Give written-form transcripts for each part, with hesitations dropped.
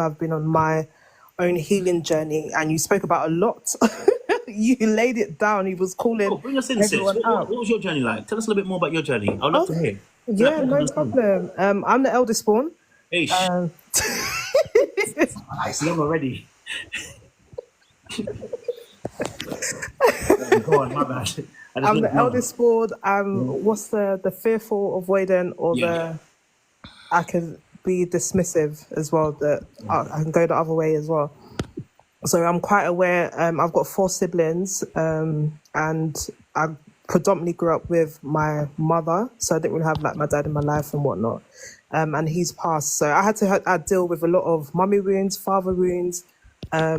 I've been on my own healing journey, and you spoke about a lot. You laid it down. You was calling Oh, bring us in, sis. everyone out. What was your journey like? Tell us a little bit more about your journey. I'd love to Okay, hear so that yeah, people no understand. problem. I'm the eldest born. Hey, Um, I see I'm already. Go on, my bad. I just I'm want the to know. eldest born. What's the fearful, avoidant, or Yeah. the I can be dismissive as well. That I can go the other way as well. So I'm quite aware. I've got four siblings, and I predominantly grew up with my mother, so I didn't really have like my dad in my life and whatnot. And he's passed, so I had to I deal with a lot of mummy wounds, father wounds,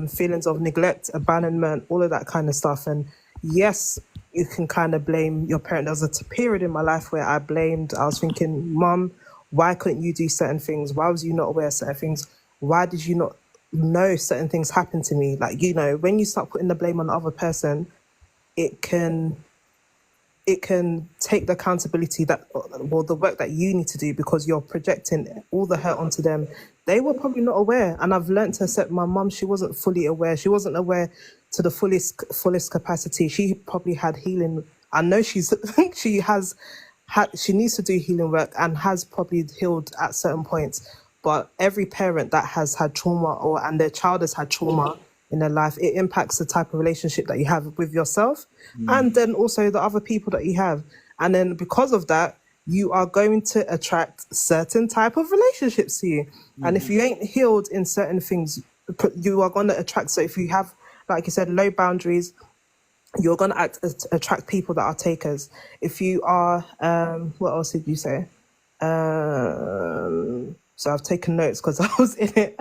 feelings of neglect, abandonment, all of that kind of stuff. And yes, you can kind of blame your parent. There was a period in my life where I was thinking, Mum, why couldn't you do certain things? Why was you not aware of certain things? Why did you not know certain things happened to me? Like, when you start putting the blame on the other person, it can take the accountability that, well, the work that you need to do, because you're projecting all the hurt onto them. They were probably not aware, and I've learned to accept my mum. She wasn't fully aware. She wasn't aware to the fullest capacity. She probably had healing. I know she has had, she needs to do healing work and has probably healed at certain points. But every parent that has had trauma, and their child has had trauma in their life, it impacts the type of relationship that you have with yourself, and then also the other people that you have. And then because of that, you are going to attract certain type of relationships to you. And if you ain't healed in certain things, you are going to attract. So if you have, like you said, low boundaries, you're going to attract people that are takers. If you are, what else did you say? So I've taken notes because I was in it.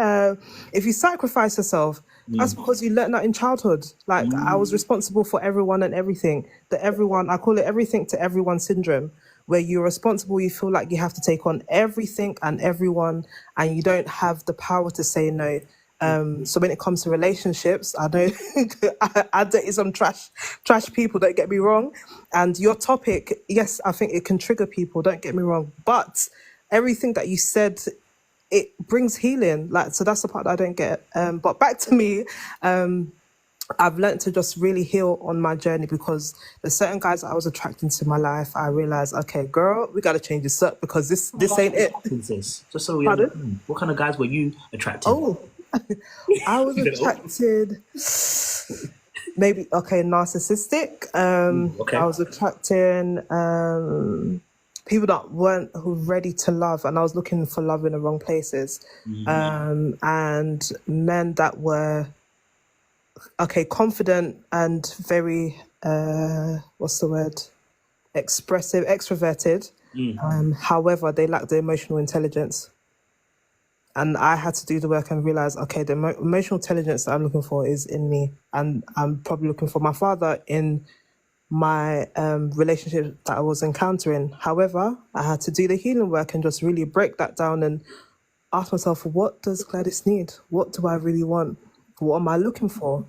If you sacrifice yourself, that's because you learned that in childhood. Like, I was responsible for everyone and everything. I call it everything to everyone syndrome, where you're responsible, you feel like you have to take on everything and everyone, and you don't have the power to say no. So when it comes to relationships, I know I dated some trash people, don't get me wrong. And your topic, yes, I think it can trigger people, don't get me wrong. But everything that you said, it brings healing. Like, so that's the part that I don't get. But back to me, I've learned to just really heal on my journey, because there's certain guys that I was attracting to my life. I realized, okay, girl, we got to change this up, because this ain't it. Just so we Pardon? understand, what kind of guys were you attracting? Oh, I was attracted, maybe, okay, narcissistic. Okay. I was attracting people that weren't ready to love, and I was looking for love in the wrong places. And men that were, okay, confident and very, what's the word? Expressive, extroverted. However, they lacked the emotional intelligence. And I had to do the work and realize, okay, the emotional intelligence that I'm looking for is in me. And I'm probably looking for my father in my relationship that I was encountering. However, I had to do the healing work and just really break that down and ask myself, what does Gladys need? What do I really want? What am I looking for?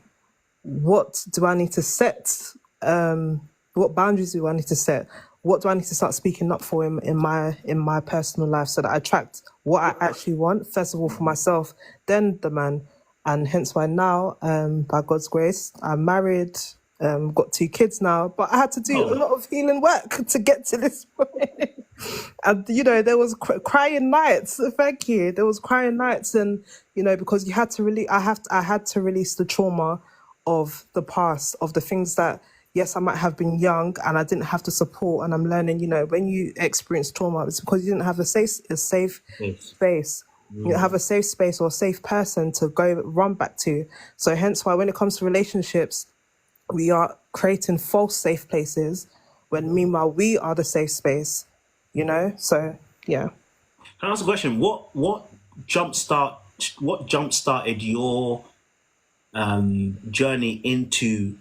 What do I need to set? What boundaries do I need to set? What do I need to start speaking up for in my personal life, so that I attract what I actually want, first of all for myself, then the man. And hence why now, by God's grace, I'm married, got two kids now, but I had to do a lot of healing work to get to this point. And there was crying nights. Thank you. There was crying nights, and because you had to really, I had to release the trauma of the past, of the things that, yes, I might have been young and I didn't have the support. And I'm learning, when you experience trauma, it's because you didn't have a safe Yes. space. You don't have a safe space or a safe person to go run back to. So hence why when it comes to relationships, we are creating false safe places, when meanwhile we are the safe space, So yeah. Can I ask a question? What jump started your journey into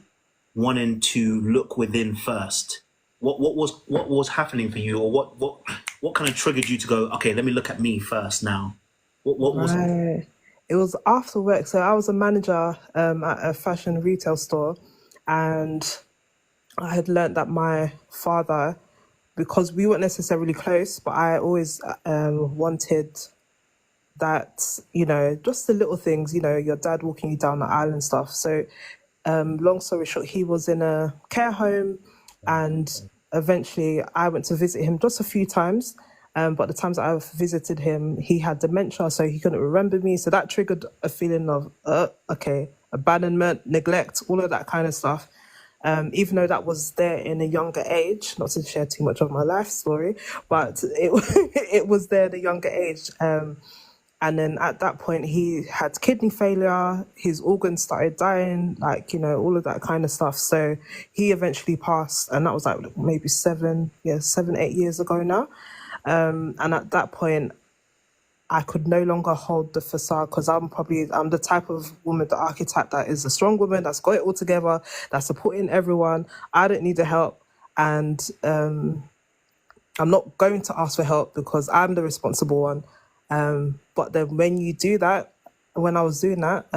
wanting to look within first? What was happening for you, or what kind of triggered you to go, okay, let me look at me first now? What was it? Right. It was after work. So I was a manager at a fashion retail store, and I had learnt that my father, because we weren't necessarily close, but I always wanted that, just the little things, your dad walking you down the aisle and stuff. So, long story short, he was in a care home, and eventually I went to visit him just a few times. But the times that I've visited him, he had dementia, so he couldn't remember me. So that triggered a feeling of, okay, abandonment, neglect, all of that kind of stuff. Even though that was there in a younger age, not to share too much of my life story, but it it was there at a younger age. And then at that point, he had kidney failure, his organs started dying, like, all of that kind of stuff. So he eventually passed, and that was like maybe 7, 8 years ago now. And at that point, I could no longer hold the facade, because I'm the type of woman, the archetype that is a strong woman, that's got it all together, that's supporting everyone. I don't need the help. And I'm not going to ask for help because I'm the responsible one. But then when you do that, when I was doing that,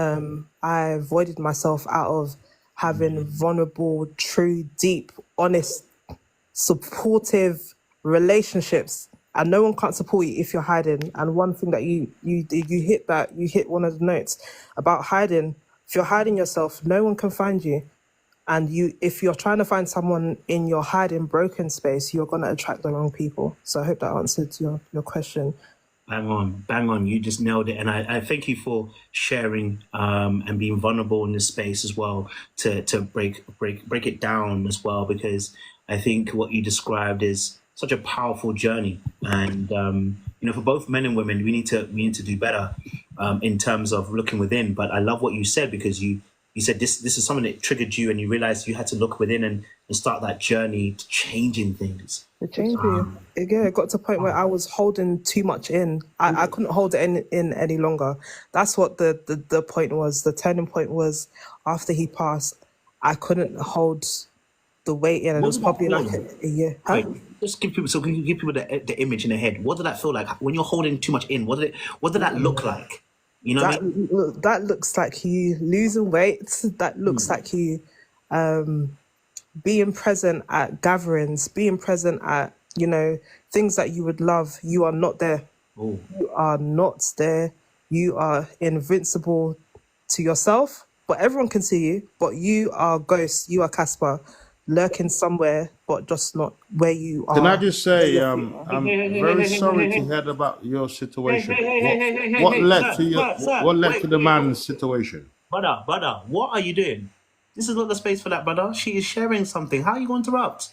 I avoided myself out of having vulnerable, true, deep, honest, supportive relationships. And no one can't support you if you're hiding. And one thing that you hit one of the notes about hiding. If you're hiding yourself, no one can find you. And if you're trying to find someone in your hiding, broken space, you're going to attract the wrong people. So I hope that answered your question. Bang on. You just nailed it. And I thank you for sharing and being vulnerable in this space as well, to break it down as well, because I think what you described is such a powerful journey. And for both men and women, we need to do better in terms of looking within. But I love what you said, because you said this is something that triggered you, and you realized you had to look within and start that journey to changing things. It got to a point where I was holding too much in. I couldn't hold it in any longer. That's what the point was. The turning point was after he passed. I couldn't hold the weight in, and it was probably like a year. Huh? Wait, just give people the image in their head. What did that feel like when you're holding too much in? What did that look like? You know what I mean? That looks like you losing weight. That looks like you being present at gatherings, being present at, things that you would love. You are not there. Oh. You are not there. You are invincible to yourself, but everyone can see you. But you are ghost. You are Casper, lurking somewhere, but just not where you are. Can I just say, I'm very sorry to hear about your situation. What led to the man's situation? Brother, what are you doing? This is not the space for that, brother. She is sharing something. How are you going to interrupt?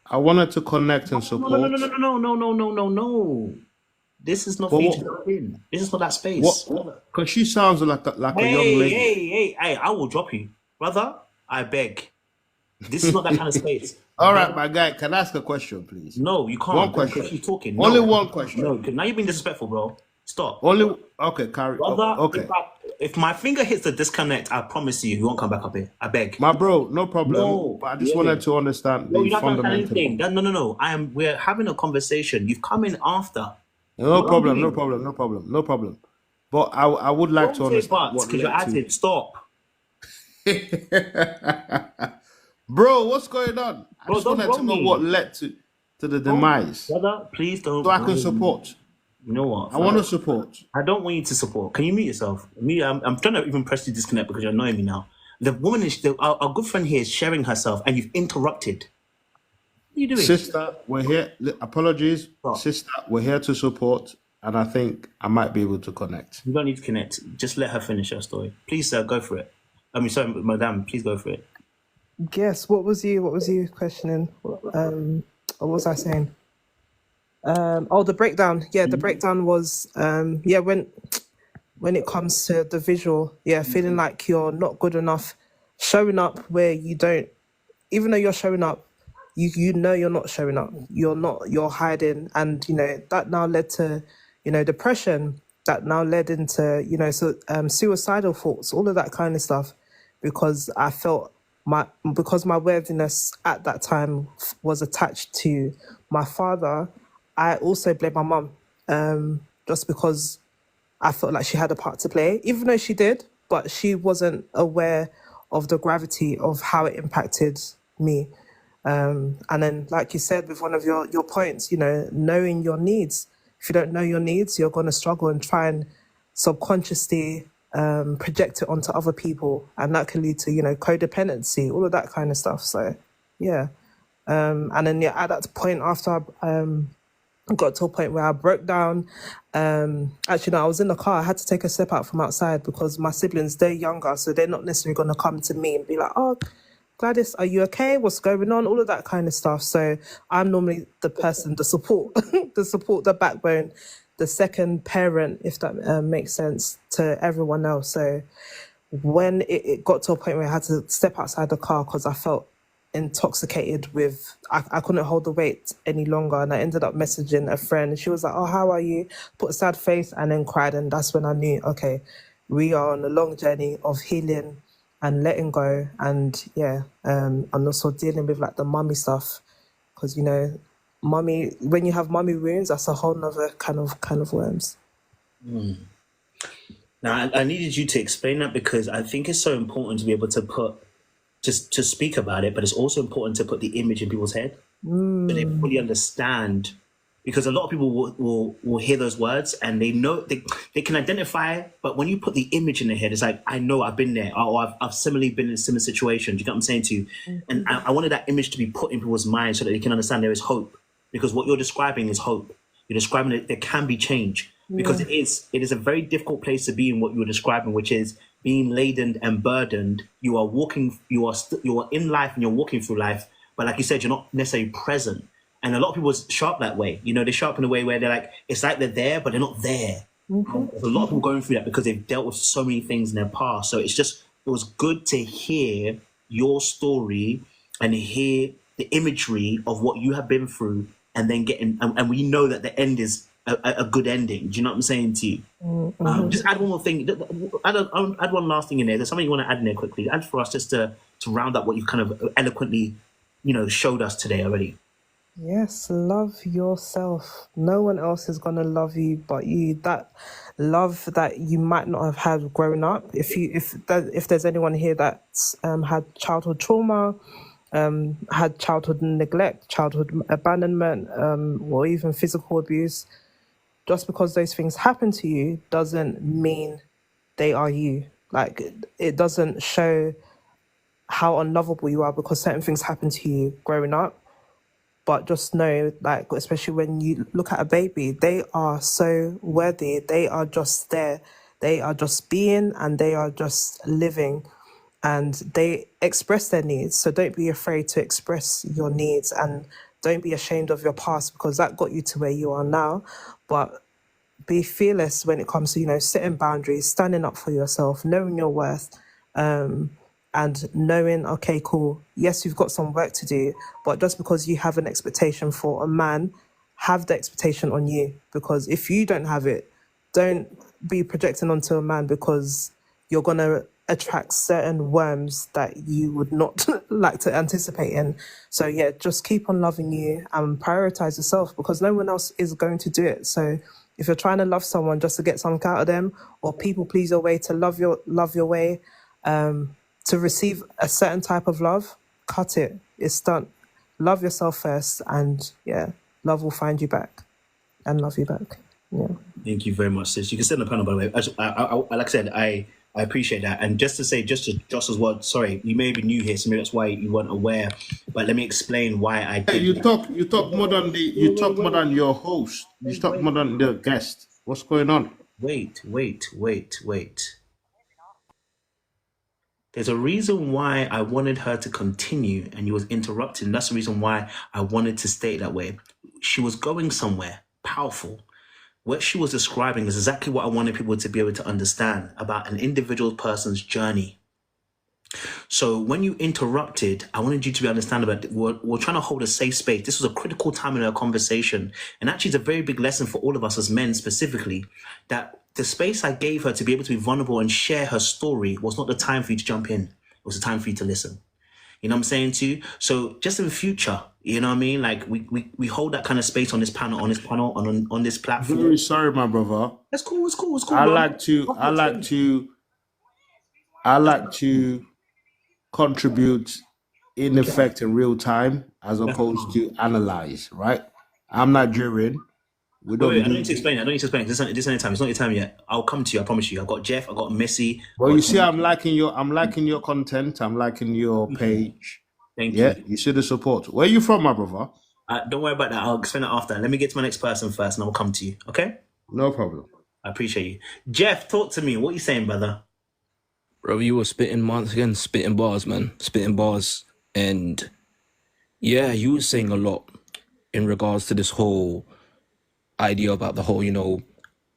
I wanted to connect and support. No. This is not for you to go in. This is not that space. Because she sounds like a young lady. Hey, I will drop you. Brother, I beg. This is not that kind of space. All right, my guy, can I ask a question, please? No, you can't. One question. She's talking. Only one question. No, now you're being disrespectful, bro. Stop. Okay, carry. Brother, Okay. If my finger hits the disconnect, I promise you won't come back up here. I beg. My bro, no problem. No, but I just wanted to understand the fundamental. No. We're having a conversation. You've come in after. No problem. But I would like to understand what because you're at it. Stop. Bro, what's going on? I Bro, just don't wanted to wrong know me. what led to the demise. Brother, please don't. So I can support. You know what? I want to support. I don't want you to support. Can you mute yourself? I'm trying to even press you disconnect because you're annoying me now. The woman our good friend here is sharing herself, and you've interrupted. What are you doing? Sister, we're here. Apologies. Stop. Sister, we're here to support, and I think I might be able to connect. You don't need to connect. Just let her finish her story. Please, sir, go for it. Sorry, madam, please go for it. Yes. What was you questioning? What was I saying? The breakdown. Yeah, the breakdown was when it comes to the visual, feeling like you're not good enough, showing up where you don't, even though you're showing up, you know you're not showing up. You're hiding, and that now led to depression. That now led into suicidal thoughts, all of that kind of stuff, because I felt my worthiness at that time was attached to my father. I also blame my mum, just because I felt like she had a part to play, even though she did, but she wasn't aware of the gravity of how it impacted me. And then, like you said, with one of your points, knowing your needs, if you don't know your needs, you're going to struggle and try and subconsciously project it onto other people, and that can lead to, you know, codependency, all of that kind of stuff. So yeah. And then at that point, after I got to a point where I broke down. Actually, no, I was in the car. I had to take a step out from outside because my siblings, they're younger, so they're not necessarily going to come to me and be like, oh, Gladys, are you okay? What's going on? All of that kind of stuff. So I'm normally the person, the support, the backbone, the second parent, if that makes sense, to everyone else. So when it got to a point where I had to step outside the car because I felt intoxicated with, I couldn't hold the weight any longer, and I ended up messaging a friend. She was like, oh, how are you? Put a sad face and then cried, and that's when I knew, okay, we are on a long journey of healing and letting go, and and also dealing with like the mummy stuff, because, you know, mummy, when you have mummy wounds, that's a whole nother kind of worms. Now, I needed you to explain that because I think it's so important to be able to to speak about it, but it's also important to put the image in people's head so they fully understand. Because a lot of people will hear those words and they know they can identify, but when you put the image in their head, it's like, I know I've been there, or I've similarly been in a similar situation. Do you get what I'm saying to you? And I wanted that image to be put in people's minds so that they can understand there is hope. Because what you're describing is hope. You're describing that there can be change. Because it is a very difficult place to be in what you're describing, which is being laden and burdened. You are in life and you're walking through life, but like you said, you're not necessarily present. And a lot of people show up that way. You know, they show up in a way where they're like, it's like they're there, but they're not there. There's a lot of people going through that because they've dealt with so many things in their past. So it was good to hear your story and hear the imagery of what you have been through, and then and we know that the end is a good ending. Do you know what I'm saying to you? Just add one more thing. Add one last thing in there. There's something you want to add in there quickly. Add for us just to round up what you've kind of eloquently, you know, showed us today already. Yes, love yourself. No one else is gonna love you but you. That love that you might not have had growing up. If there's anyone here that's had childhood trauma, had childhood neglect, childhood abandonment, or even physical abuse, just because those things happen to you doesn't mean they are you. Like, it doesn't show how unlovable you are because certain things happen to you growing up. But just know, like, especially when you look at a baby, they are so worthy. They are just there. They are just being, and they are just living, and they express their needs. So don't be afraid to express your needs, and don't be ashamed of your past, because that got you to where you are now. But be fearless when it comes to, you know, setting boundaries, standing up for yourself, knowing your worth, and knowing, okay, cool, yes, you've got some work to do, but just because you have an expectation for a man, have the expectation on you. Because if you don't have it, don't be projecting onto a man, because you're going to attract certain worms that you would not like to anticipate in. So yeah, just keep on loving you and prioritize yourself, because no one else is going to do it. So if you're trying to love someone just to get something out of them, or people please your way to love your way, to receive a certain type of love, cut it. It's done. Love yourself first, and yeah, love will find you back and love you back. Yeah. Thank you very much, sis. You can sit on the panel, by the way. I like I said, I appreciate that. And just to say, just to Josh's word, sorry, you may be new here, so maybe that's why you weren't aware. But let me explain why I did. You talk more than more than your host. You talk more than the guest. What's going on? Wait. There's a reason why I wanted her to continue and you was interrupting. That's the reason why I wanted to stay that way. She was going somewhere powerful. What she was describing is exactly what I wanted people to be able to understand about an individual person's journey. So when you interrupted, I wanted you to be understand about it. We're trying to hold a safe space. This was a critical time in our conversation. And actually, it's a very big lesson for all of us as men specifically, that the space I gave her to be able to be vulnerable and share her story was not the time for you to jump in. It was the time for you to listen. You know what I'm saying to you? So just in the future, you know what I mean? Like we hold that kind of space on this panel, on this platform. Very sorry, my brother. It's cool. I like to contribute in effect in real time as opposed to analyze, right? I'm Nigerian. We Wait, don't I don't need do. to explain it. I don't need to explain it. This isn't your time. It's not your time yet. I'll come to you. I promise you. I've got Jeff. I've got Missy. Well, I've you got see, Tom. I'm liking your content. I'm liking your page. Thank Yeah, you. you see the support. Where you from, my brother? Don't worry about that. I'll explain it after. Let me get to my next person first, and I'll come to you. Okay? No problem. I appreciate you. Jeff, talk to me. What are you saying, brother? Bro, you were spitting once again, spitting bars, man. Spitting bars. And yeah, you were saying a lot in regards to this whole idea about the whole,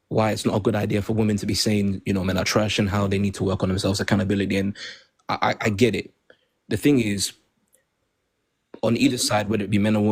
why it's not a good idea for women to be saying, men are trash and how they need to work on themselves, accountability. And I get it. The thing is, on either side, whether it be men or women,